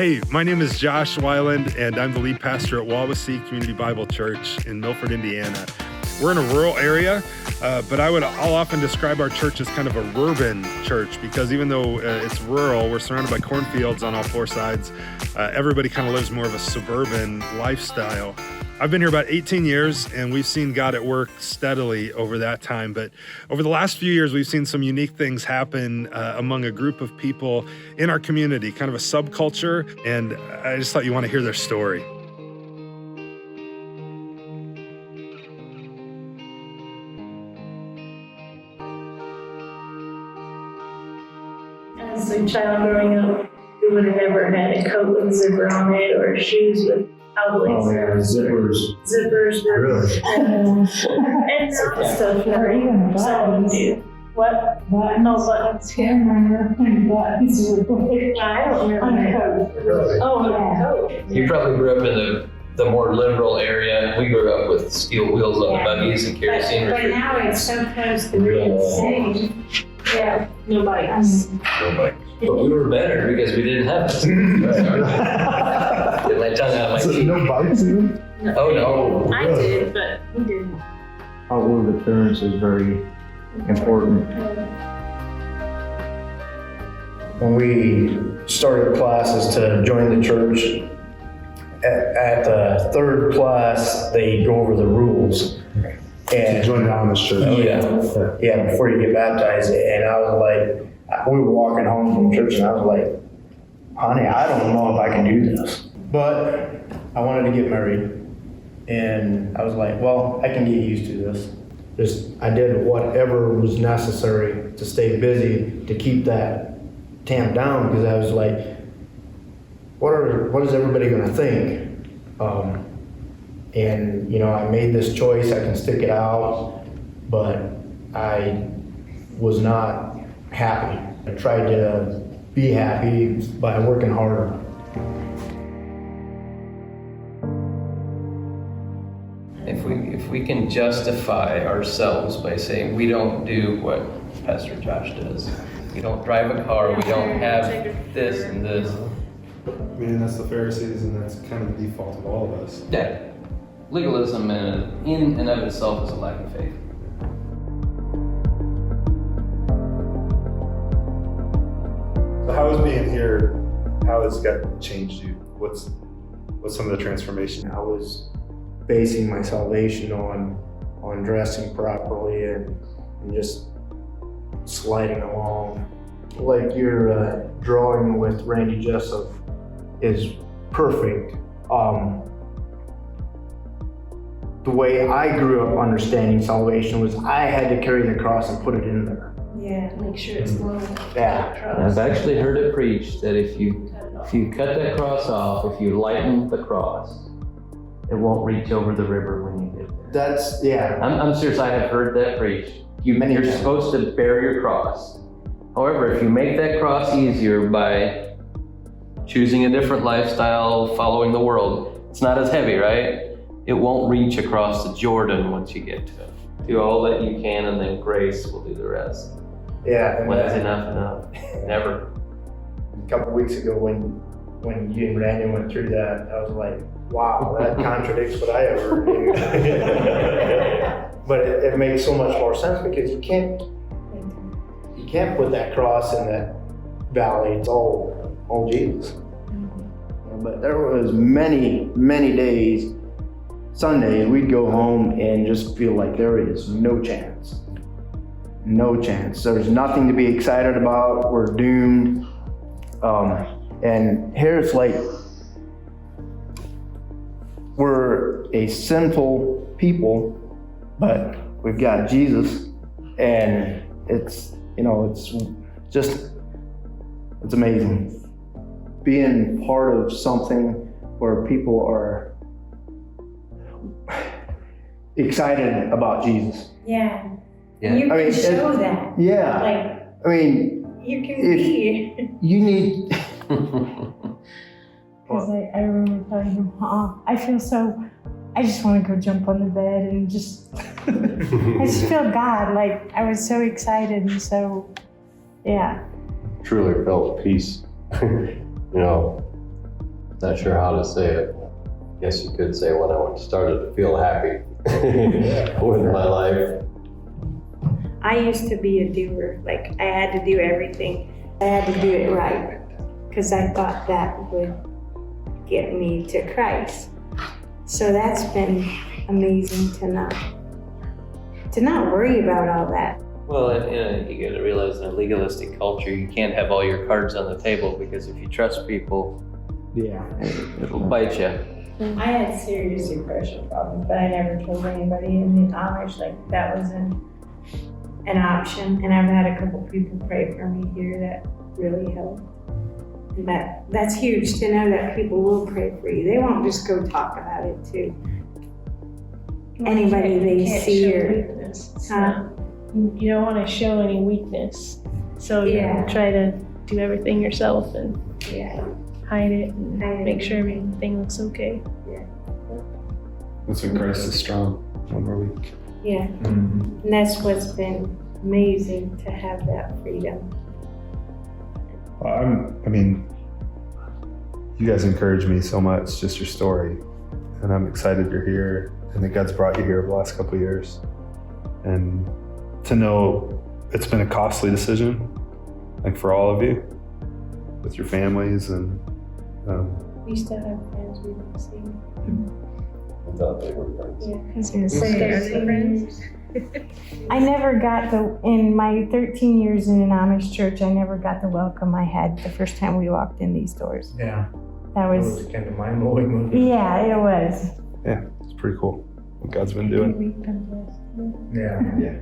Hey, my name is Josh Weiland, and I'm the lead pastor at Wawasee Community Bible Church in Milford, Indiana. We're in a rural area, but I'll often describe our church as kind of a urban church because even though it's rural, we're surrounded by cornfields on all four sides. Everybody kind of lives more of a suburban lifestyle. I've been here about 18 years, and we've seen God at work steadily over that time. But over the last few years, we've seen some unique things happen among a group of people in our community, kind of a subculture. And I just thought you want to hear their story. As a child growing up, we would have never had a coat with a zipper on it or shoes with outlets. Oh yeah, zippers. Zippers were and stuff Or even some buttons. do. What? No buttons. Can't remember when buttons were put I don't on remember. coat. Really? Oh, on a coat. You probably grew up in the more liberal area. We grew up with steel wheels on the Yeah. buggies and kerosene. But now it's so close to being insane. Yeah, no bikes. But we were better because we didn't have this. Get my tongue out of my So teeth. no bikes even? Oh no. I did, but he didn't. Outward appearance is very important. When we started classes to join the church, at the third class, they go over the rules. And Join the Amish church. yeah, before you get baptized. And I was like, we were walking home from church, and I was like, honey, I don't know if I can do this. But I wanted to get married, and I was like, well, I can get used to this. I did whatever was necessary to stay busy to keep that tamped down, because I was like, what is everybody gonna think? And you know, I made this choice, I can stick it out, but I was not happy. I tried to be happy by working harder. If we can justify ourselves by saying we don't do what Pastor Josh does, we don't drive a car, we don't have this and this. I mean, that's the Pharisees, and that's kind of the default of all of us. Yeah. Legalism in and of itself is a lack of faith. So how has being here, how has God changed you? What's some of the transformation? I was basing my salvation on dressing properly and just sliding along. Like your drawing with Randy Jessup is perfect. The way I grew up understanding salvation was I had to carry the cross and put it in there. Yeah, make sure it's low. Yeah. I've actually heard it preached that if you cut that cross off, if you lighten the cross, it won't reach over the river when you get there. That's, yeah. I'm serious, I have heard that preached. Many You're times. supposed to bear your cross. However, if you make that cross easier by choosing a different lifestyle, following the world, it's not as heavy, right? It won't reach across the Jordan once you get to it. Do all that you can, and then grace will do the rest. Yeah. And When is enough? Never. a couple weeks ago when you and Randy went through that, I was like, wow, that contradicts what I ever knew. But it makes so much more sense because you can't put that cross in that valley. It's all Jesus. But there was many days, Sundays, we'd go home and just feel like there is no chance. No chance. There's nothing to be excited about. We're doomed. And here it's like we're a sinful people, but we've got Jesus, and it's amazing. Being part of something where people are excited about Jesus. Yeah. Yeah. You I can mean, show that. Yeah. Like, I mean, you can be. you need. Because I remember telling him, I just want to go jump on the bed and just, I just feel God. Like, I was so excited and so, yeah. Truly felt peace. You know, Not sure how to say it. Guess you could say when I started to feel happy with my life. I used to be a doer. Like, I had to do everything. I had to do it right because I thought that would get me to Christ. So that's been amazing to not worry about all that. Well, and you got to realize in a legalistic culture, you can't have all your cards on the table because if you trust people, Yeah. it'll bite you. I had serious depression problems, but I never told anybody in the Amish, like, that wasn't an option. And I've had a couple people pray for me here that really helped. And that's huge to know that people will pray for you. They won't just go talk about it too. Anybody they Can't see show or, weakness. It's huh? not- You don't want to show any weakness, so you Yeah. try to do everything yourself and Yeah. hide it and Hide it. make sure everything looks okay. That's when Christ is strong, when we're weak. Yeah. Mhm. And that's what's been amazing to have that freedom. I mean, you guys encourage me so much, just your story. And I'm excited you're here and that God's brought you here over the last couple of years. And to know it's been a costly decision, like for all of you, with your families and We still have friends we don't see. I thought they were friends. Yeah. I was gonna For say, 13 years. I never got in my 13 years in an Amish church, I never got the welcome I had the first time we walked in these doors. Yeah. That It was, was kind of mind blowing. yeah, it was. yeah, it's pretty cool what God's been doing. We've been blessed. Yeah. Yeah.